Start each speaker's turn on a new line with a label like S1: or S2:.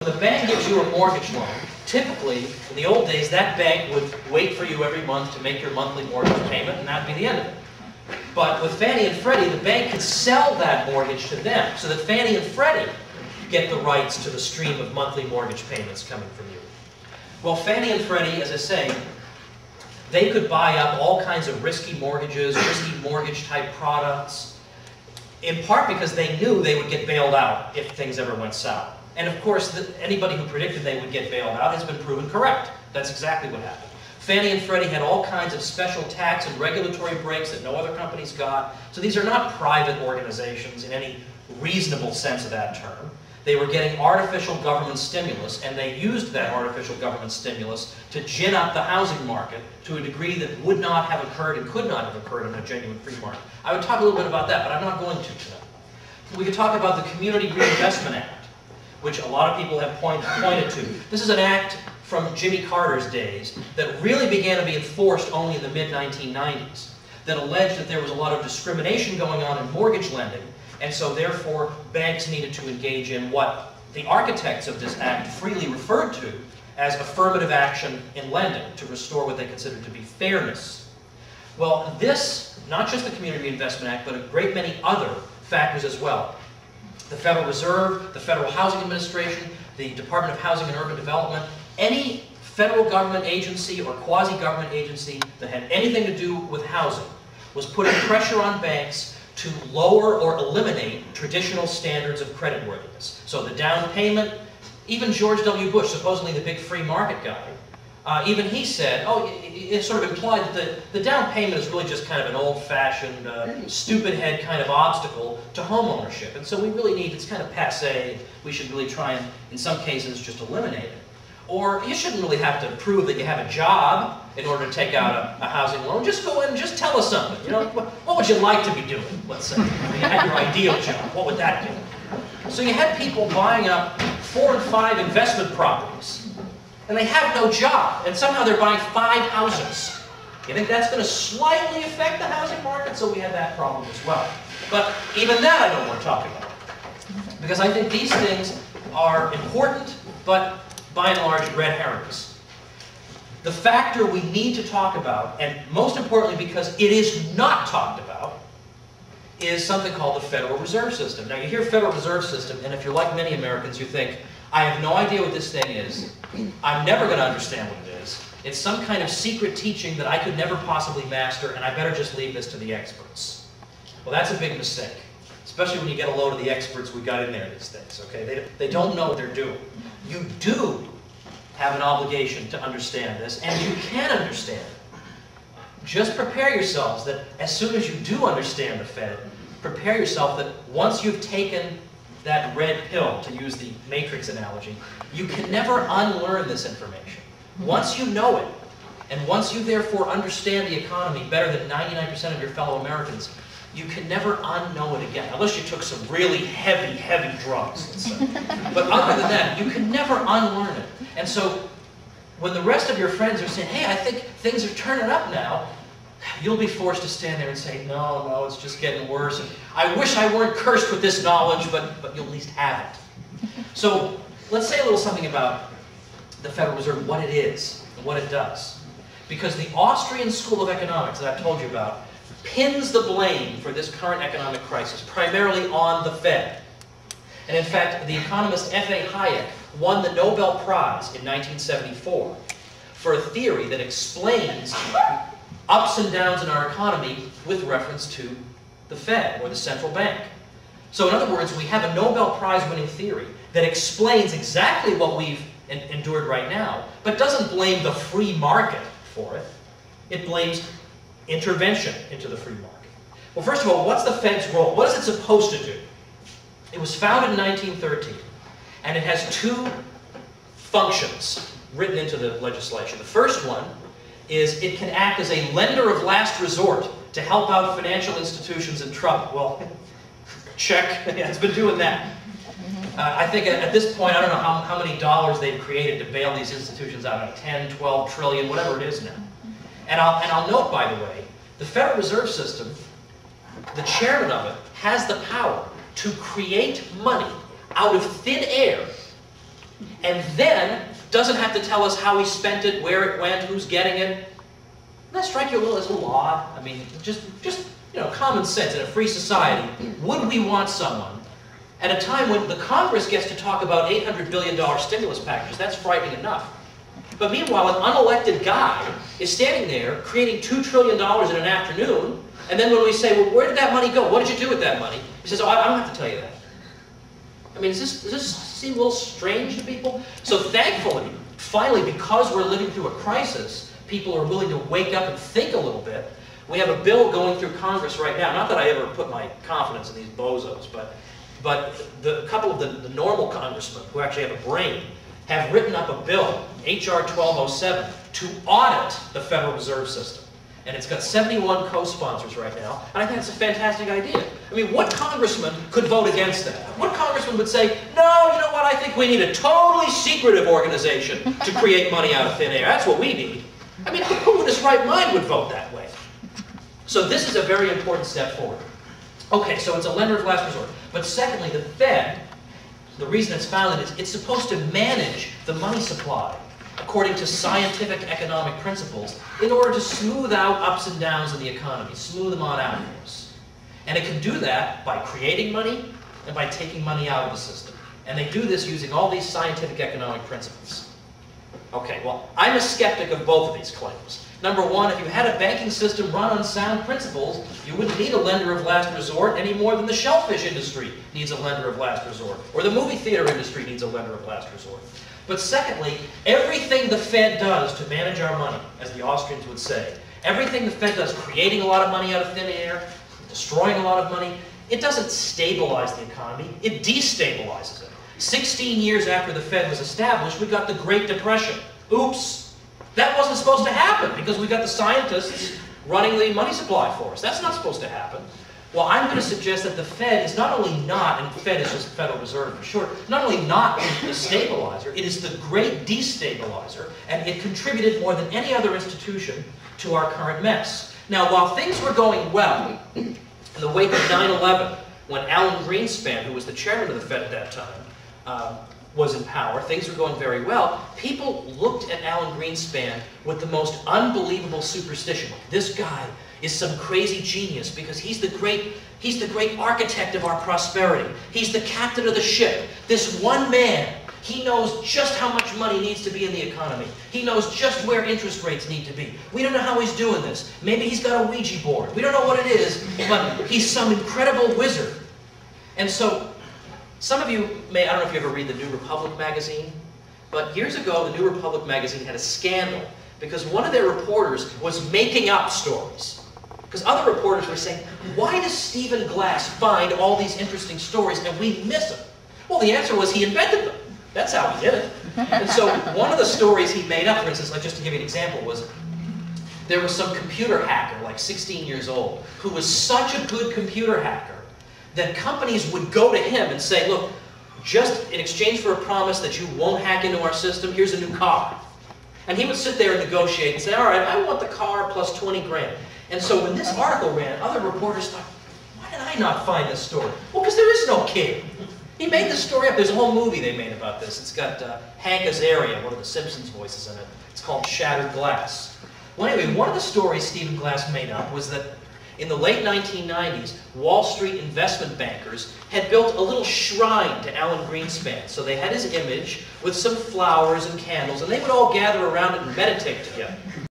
S1: The bank gives you a mortgage loan. Typically, in the old days, that bank would wait for you every month to make your monthly mortgage payment, and that'd be the end of it. But with Fannie and Freddie, the bank could sell that mortgage to them, so that Fannie and Freddie get the rights to the stream of monthly mortgage payments coming from you. Well, Fannie and Freddie, as I say, they could buy up all kinds of risky mortgages, risky mortgage-type products, in part because they knew they would get bailed out if things ever went south. And of course, anybody who predicted they would get bailed out has been proven correct. That's exactly what happened. Fannie and Freddie had all kinds of special tax and regulatory breaks that no other companies got. So these are not private organizations in any reasonable sense of that term. They were getting artificial government stimulus, and they used that artificial government stimulus to gin up the housing market to a degree that would not have occurred and could not have occurred in a genuine free market. I would talk a little bit about that, but I'm not going to tonight. We could talk about the Community Reinvestment Act, which a lot of people have pointed to. This is an act from Jimmy Carter's days that really began to be enforced only in the mid-1990s, that alleged that there was a lot of discrimination going on in mortgage lending, and so therefore banks needed to engage in what the architects of this act freely referred to as affirmative action in lending to restore what they considered to be fairness. Well, this, not just the Community Reinvestment Act, but a great many other factors as well. The Federal Reserve, the Federal Housing Administration, the Department of Housing and Urban Development, any federal government agency or quasi-government agency that had anything to do with housing was putting pressure on banks to lower or eliminate traditional standards of creditworthiness. So the down payment, even George W. Bush, supposedly the big free market guy, even he said, oh, it sort of implied that the down payment is really just kind of an old-fashioned, stupid head kind of obstacle to home ownership. And so we really need, it's kind of passé, we should really try and, in some cases, just eliminate it. Or you shouldn't really have to prove that you have a job in order to take out a housing loan. Just go in and just tell us something. You know, what would you like to be doing, let's say? If you had your ideal job, what would that be? So you had people buying up 4 and 5 investment properties, and they have no job, and somehow they're buying 5 houses. You think that's going to slightly affect the housing market? So we have that problem as well. But even that I don't want to talk about, because I think these things are important, but by and large, red herrings. The factor we need to talk about, and most importantly because it is not talked about, is something called the Federal Reserve System. Now you hear Federal Reserve System, and if you're like many Americans, you think, I have no idea what this thing is. I'm never going to understand what it is. It's some kind of secret teaching that I could never possibly master, and I better just leave this to the experts. Well, that's a big mistake, especially when you get a load of the experts we got in there these days, okay? They don't know what they're doing. You do have an obligation to understand this, and you can understand it. Just prepare yourselves that as soon as you do understand the Fed, prepare yourself that once you've taken that red pill, to use the Matrix analogy, you can never unlearn this information. Once you know it, and once you therefore understand the economy better than 99% of your fellow Americans, you can never unknow it again, unless you took some really heavy, heavy drugs, let's say. But other than that, you can never unlearn it. And so, when the rest of your friends are saying, hey, I think things are turning up now, you'll be forced to stand there and say, no, it's just getting worse. And I wish I weren't cursed with this knowledge, but you'll at least have it. So, let's say a little something about the Federal Reserve, what it is, and what it does. Because the Austrian School of Economics that I've told you about pins the blame for this current economic crisis primarily on the Fed. And in fact, the economist F.A. Hayek won the Nobel Prize in 1974 for a theory that explains ups and downs in our economy with reference to the Fed, or the central bank. So in other words, we have a Nobel Prize-winning theory that explains exactly what we've endured right now, but doesn't blame the free market for it. It blames intervention into the free market. Well, first of all, what's the Fed's role? What is it supposed to do? It was founded in 1913, and it has 2 functions written into the legislation. The first one is it can act as a lender of last resort to help out financial institutions in trouble. Well, check. Yeah, it's been doing that. I think at this point, I don't know how many dollars they've created to bail these institutions out, 10, 12 trillion, whatever it is now. And I'll note, by the way, the Federal Reserve System, the chairman of it, has the power to create money out of thin air and then doesn't have to tell us how he spent it, where it went, who's getting it. Doesn't that strike you as a little odd? I mean, just common sense in a free society. Would we want someone at a time when the Congress gets to talk about $800 billion stimulus packages? That's frightening enough. But meanwhile, an unelected guy is standing there creating $2 trillion in an afternoon, and then when we say, well, where did that money go? What did you do with that money? He says, oh, I don't have to tell you that. I mean, does this seem a little strange to people? So thankfully, finally, because we're living through a crisis, people are willing to wake up and think a little bit. We have a bill going through Congress right now. Not that I ever put my confidence in these bozos, but a couple of the normal congressmen who actually have a brain have written up a bill, H.R. 1207, to audit the Federal Reserve System. And it's got 71 co-sponsors right now, and I think it's a fantastic idea. I mean, what congressman could vote against that? What congressman would say, no, you know what, I think we need a totally secretive organization to create money out of thin air. That's what we need. I mean, who in his right mind would vote that way? So this is a very important step forward. Okay, so it's a lender of last resort. But secondly, the Fed, the reason it's founded is it's supposed to manage the money supply according to scientific economic principles in order to smooth out ups and downs in the economy, smooth them on out for us. And it can do that by creating money and by taking money out of the system. And they do this using all these scientific economic principles. Okay, well, I'm a skeptic of both of these claims. Number one, if you had a banking system run on sound principles, you wouldn't need a lender of last resort any more than the shellfish industry needs a lender of last resort, or the movie theater industry needs a lender of last resort. But secondly, everything the Fed does to manage our money, as the Austrians would say, everything the Fed does, creating a lot of money out of thin air, destroying a lot of money, it doesn't stabilize the economy, it destabilizes it. 16 years after the Fed was established, we got the Great Depression. Oops! That wasn't supposed to happen because we got the scientists running the money supply for us. That's not supposed to happen. Well, I'm going to suggest that the Fed is not only not, and Fed is just Federal Reserve for short, not only not the stabilizer, it is the great destabilizer, and it contributed more than any other institution to our current mess. Now, while things were going well, in the wake of 9/11, when Alan Greenspan, who was the chairman of the Fed at that time, was in power, things were going very well, people looked at Alan Greenspan with the most unbelievable superstition. This guy is some crazy genius because he's the great architect of our prosperity. He's the captain of the ship. This one man, he knows just how much money needs to be in the economy. He knows just where interest rates need to be. We don't know how he's doing this. Maybe he's got a Ouija board. We don't know what it is, but he's some incredible wizard. And so, some of you may, I don't know if you ever read the New Republic magazine, but years ago the New Republic magazine had a scandal because one of their reporters was making up stories. Because other reporters were saying, why does Stephen Glass find all these interesting stories and we miss them? Well, the answer was he invented them. That's how he did it. And so one of the stories he made up, for instance, like just to give you an example, was there was some computer hacker, like 16 years old, who was such a good computer hacker that companies would go to him and say, look, just in exchange for a promise that you won't hack into our system, here's a new car. And he would sit there and negotiate and say, all right, I want the car plus 20 grand. And so when this article ran, other reporters thought, why did I not find this story? Well, because there is no king. He made the story up. There's a whole movie they made about this. It's got Hank Azaria, one of the Simpsons voices in it. It's called Shattered Glass. Well, anyway, one of the stories Stephen Glass made up was that in the late 1990s, Wall Street investment bankers had built a little shrine to Alan Greenspan. So they had his image with some flowers and candles, and they would all gather around it and meditate together.